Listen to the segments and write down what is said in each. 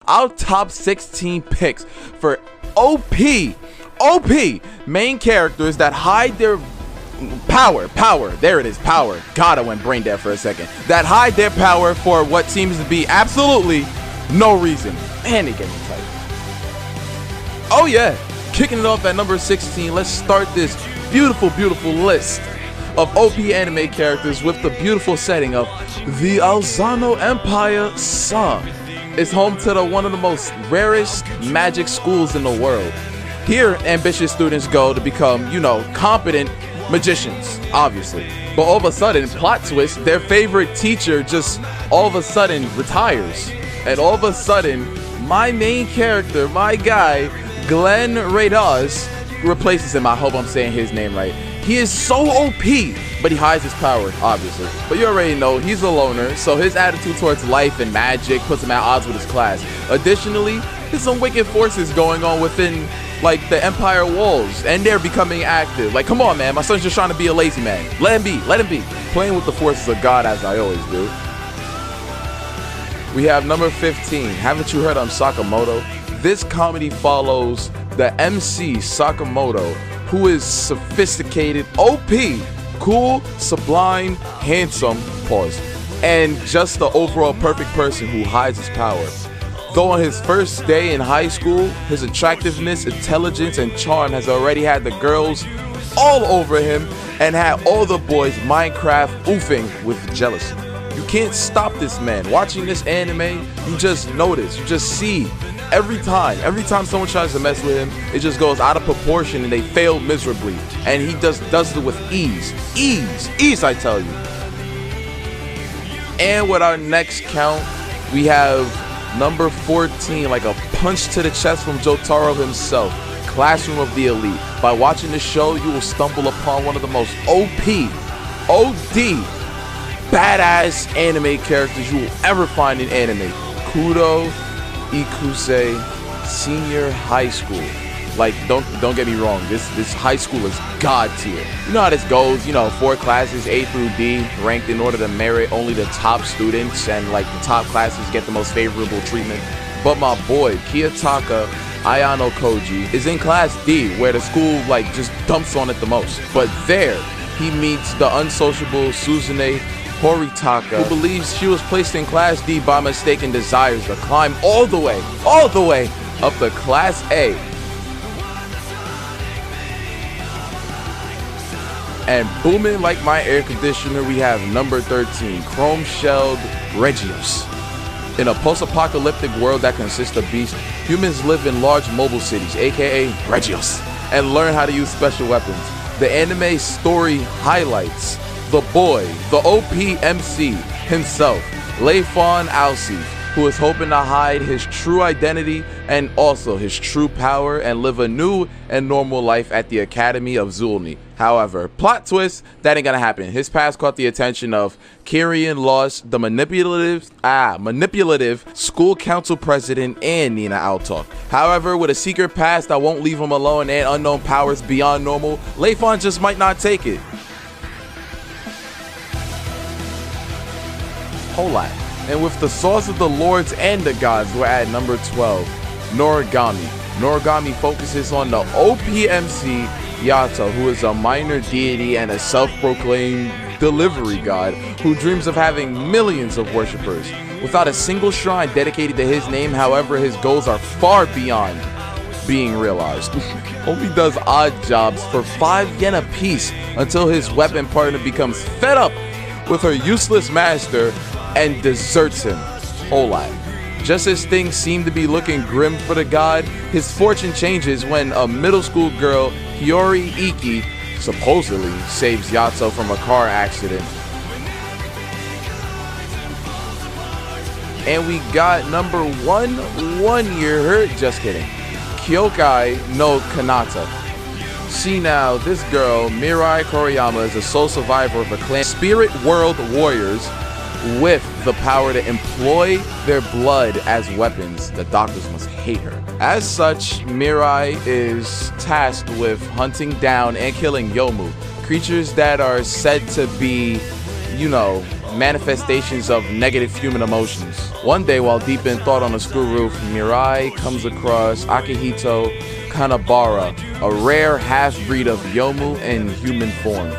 our top 16 picks for OP main characters that hide their power, there it is, power. God, I went brain dead for a second. That hide their power for what seems to be absolutely no reason. Man, they get me tight. Oh yeah, kicking it off at number 16, let's start this beautiful list of OP anime characters with the beautiful setting of the Alzano Empire Sa. It's home to one of the most rarest magic schools in the world. Here, ambitious students go to become, competent magicians, obviously. But all of a sudden, plot twist, their favorite teacher just all of a sudden retires. And all of a sudden, my main character, my guy, Glenn Reyes, replaces him. I hope I'm saying his name right. He is so OP, but he hides his power, obviously. But you already know, he's a loner, so his attitude towards life and magic puts him at odds with his class. Additionally, there's some wicked forces going on within the Empire walls, and they're becoming active. Come on, man, my son's just trying to be a lazy man. Let him be. Playing with the forces of God, as I always do. We have number 15. Haven't you heard of Sakamoto? This comedy follows the MC Sakamoto, who is sophisticated, OP, cool, sublime, handsome, and just the overall perfect person who hides his power. Though on his first day in high school, his attractiveness, intelligence, and charm has already had the girls all over him and had all the boys Minecraft oofing with jealousy. You can't stop this man. Watching this anime, you just notice, you just see every time someone tries to mess with him, it just goes out of proportion and they fail miserably. And he just does it with ease, I tell you. And with our next count, we have number 14, like a punch to the chest from Jotaro himself, Classroom of the Elite. By watching this show, you will stumble upon one of the most OD, badass anime characters you will ever find in anime. Kudo Ikuse Senior High School. Don't get me wrong, this high school is god tier. You know how this goes, 4 classes, A through D, ranked in order to merit only the top students, and the top classes get the most favorable treatment. But my boy, Kiyotaka Ayano Koji, is in class D, where the school just dumps on it the most. But there, he meets the unsociable Suzune Horitaka, who believes she was placed in class D by mistake and desires to climb all the way up to class A. And booming like my air conditioner, we have number 13, Chromeshelled Regions. In a post-apocalyptic world that consists of beasts, humans live in large mobile cities, aka Regions, and learn how to use special weapons. The anime story highlights the boy, the OP MC himself, Leifon Alcif, who is hoping to hide his true identity and also his true power and live a new and normal life at the Academy of Zulni. However, plot twist, that ain't gonna happen. His past caught the attention of Kyrian Loss, the manipulative school council president, and Nina Altok. However, with a secret past that won't leave him alone and unknown powers beyond normal, Leifon just might not take it. Whole lot. And with the source of the lords and the gods, we're at number 12, Noragami. Noragami focuses on the OPMC Yato, who is a minor deity and a self-proclaimed delivery god who dreams of having millions of worshippers. Without a single shrine dedicated to his name, however, his goals are far beyond being realized. Only does odd jobs for 5 yen a piece until his weapon partner becomes fed up with her useless master and deserts him. Whole lot. Just as things seem to be looking grim for the god, his fortune changes when a middle school girl, Hiyori Iki, supposedly saves Yato from a car accident. And we got number 1 year hurt, just kidding, Kyokai no Kanata. See now, this girl, Mirai Koriyama, is a sole survivor of a clan, Spirit World Warriors, with the power to employ their blood as weapons. The doctors must hate her. As such, Mirai is tasked with hunting down and killing Yomu, creatures that are said to be, manifestations of negative human emotions. One day, while deep in thought on a school roof, Mirai comes across Akihito Kanabara, a rare half-breed of Yomu in human form.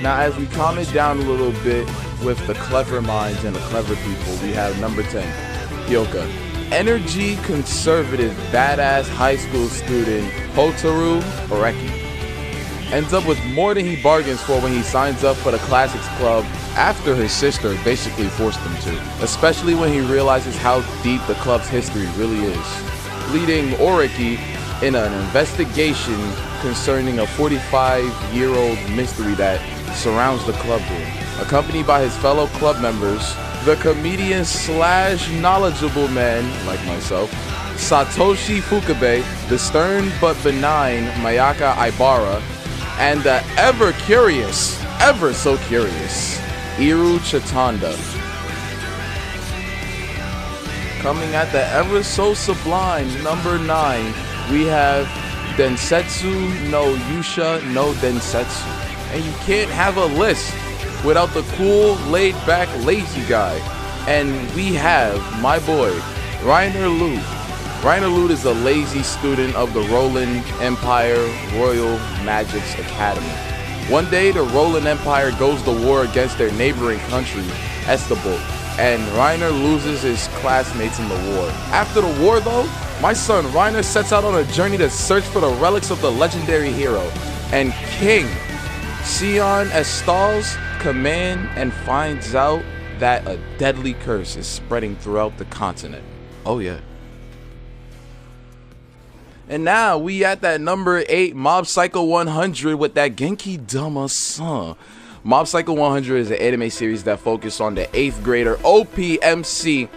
Now, as we calm it down a little bit with the clever minds and the clever people, we have number 10, Yoka Energy, conservative, badass high school student Hotaru Oreki ends up with more than he bargains for when he signs up for the Classics Club after his sister basically forced him to, especially when he realizes how deep the club's history really is, leading Oreki in an investigation concerning a 45-year-old mystery that surrounds the club room. Accompanied by his fellow club members, the comedian slash knowledgeable man, like myself, Satoshi Fukabe, the stern but benign Mayaka Aibara, and the ever so curious, Iru Chitanda. Coming at the ever so sublime number 9, we have Densetsu no Yusha no Densetsu. And you can't have a list without the cool, laid-back, lazy guy. And we have my boy, Reiner Lude. Reiner Lude is a lazy student of the Roland Empire Royal Magic's Academy. One day, the Roland Empire goes to war against their neighboring country, Estable, and Reiner loses his classmates in the war. After the war, though, my son Reiner sets out on a journey to search for the relics of the legendary hero, and King Sion Estal's command, and finds out that a deadly curse is spreading throughout the continent. Oh yeah. And now we at that number 8 Mob Psycho 100 with that Genki Dama-san. Mob Psycho 100 is an anime series that focuses on the 8th grader OPMC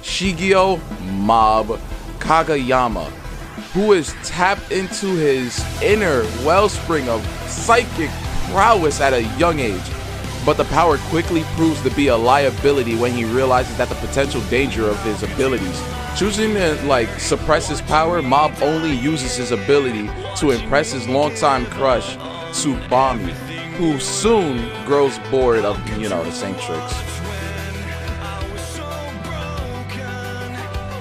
Shigeo Mob Kagayama, who is tapped into his inner wellspring of psychic prowess at a young age. But the power quickly proves to be a liability when he realizes that the potential danger of his abilities. Choosing to suppress his power, Mob only uses his ability to impress his longtime crush, Tsubami, who soon grows bored of, the same tricks.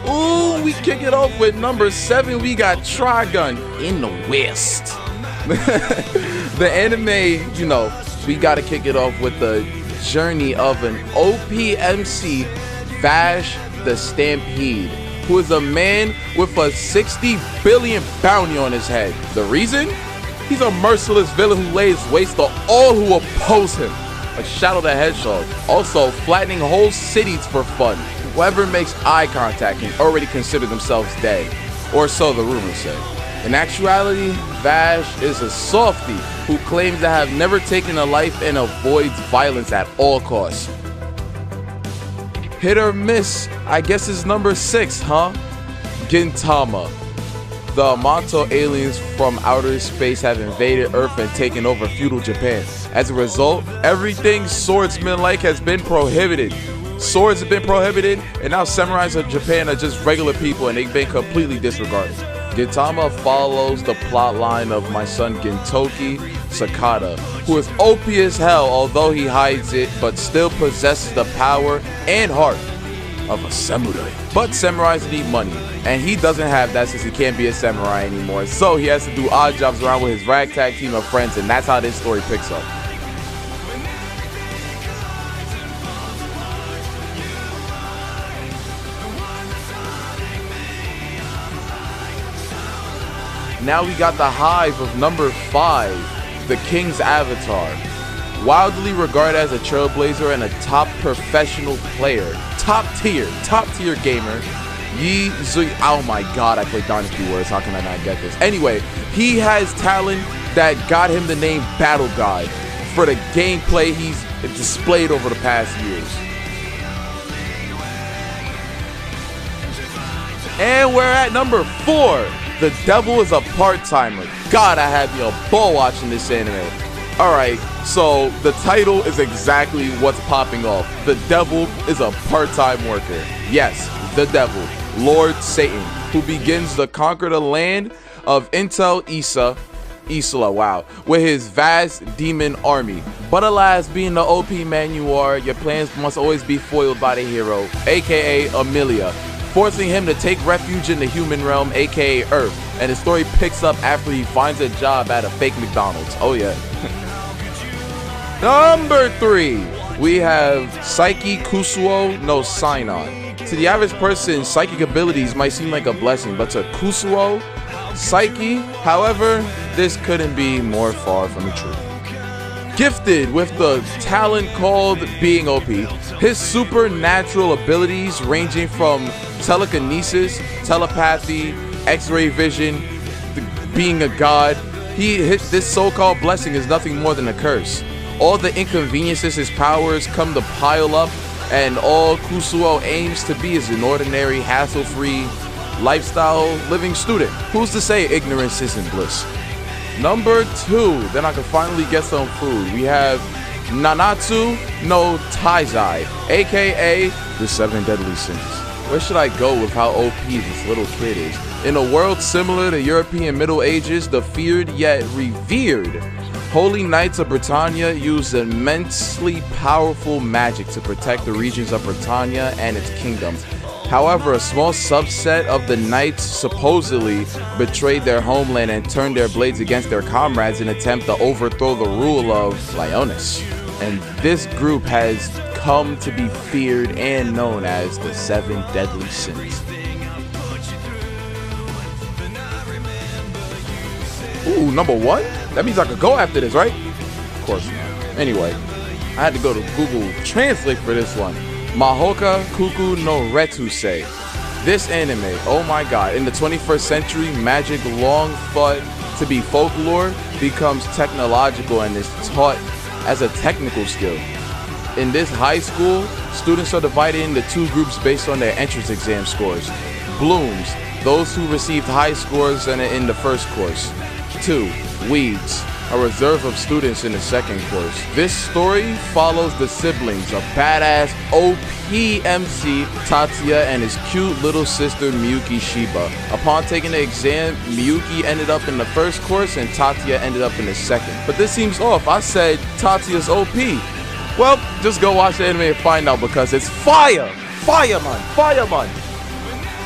Ooh, we kick it off with number 7, we got Trigun in the West. The anime, we gotta kick it off with the journey of an OPMC Vash the Stampede, who is a man with a 60 billion bounty on his head. The reason? He's a merciless villain who lays waste to all who oppose him, like Shadow the Hedgehog. Also, flattening whole cities for fun. Whoever makes eye contact can already consider themselves dead, or so the rumors say. In actuality, Vash is a softie who claims to have never taken a life and avoids violence at all costs. Hit or miss, I guess it's number 6, huh? Gintama. The Amanto aliens from outer space have invaded Earth and taken over feudal Japan. As a result, everything swordsman-like has been prohibited. Swords have been prohibited, and now samurais of Japan are just regular people and they've been completely disregarded. Gintama follows the plot line of my son Gintoki Sakata, who is OP as hell although he hides it, but still possesses the power and heart of a samurai. But samurais need money, and he doesn't have that since he can't be a samurai anymore, so he has to do odd jobs around with his ragtag team of friends, and that's how this story picks up. Now we got the hive of number 5, the King's Avatar. Wildly regarded as a trailblazer and a top professional player, top tier gamer, Yi Zui. Oh my god, I play Dynasty Wars, how can I not get this? Anyway, he has talent that got him the name Battle God for the gameplay he's displayed over the past years. And we're at number 4. The Devil is a Part-Timer. God, I had me a ball watching this anime. Alright, so the title is exactly what's popping off. The Devil is a part-time worker. Yes, the Devil, Lord Satan, who begins to conquer the land of Intel Issa Isla, wow, with his vast demon army. But alas, being the OP man you are, your plans must always be foiled by the hero, aka Amelia, forcing him to take refuge in the human realm, aka Earth. And the story picks up after he finds a job at a fake McDonald's. Oh yeah. Number 3, we have Psyche Kusuo no Sign-On. To the average person, psychic abilities might seem like a blessing, but to Kusuo, Psyche, however, this couldn't be more far from the truth. Gifted with the talent called being OP, his supernatural abilities ranging from telekinesis, telepathy, X-ray vision, being a god, this so-called blessing is nothing more than a curse. All the inconveniences his powers come to pile up, and all Kusuo aims to be is an ordinary, hassle-free, lifestyle living student. Who's to say ignorance isn't bliss? Number 2, then I can finally get some food. We have Nanatsu no Taizai, aka the 7 deadly sins. Where should I go with how OP this little kid is? In a world similar to European Middle Ages, the feared yet revered Holy Knights of Britannia use immensely powerful magic to protect the regions of Britannia and its kingdoms. However, a small subset of the knights supposedly betrayed their homeland and turned their blades against their comrades in an attempt to overthrow the rule of Leonis. And this group has come to be feared and known as the 7 deadly sins. Ooh, number 1? That means I could go after this, right? Of course not. Anyway, I had to go to Google Translate for this one. Mahoka Kuku no Retusei. This anime, oh my god, in the 21st century, magic long thought to be folklore becomes technological and is taught as a technical skill. In this high school, students are divided into 2 groups based on their entrance exam scores. Blooms, those who received high scores in the first course. 2. Weeds, a reserve of students in the second course. This story follows the siblings of badass OP MC Tatsuya and his cute little sister Miyuki Shiba. Upon taking the exam, Miyuki ended up in the first course and Tatsuya ended up in the second. But this seems off. I said Tatsuya's OP. Well, just go watch the anime and find out because it's fire! Fire, man! Fire, man!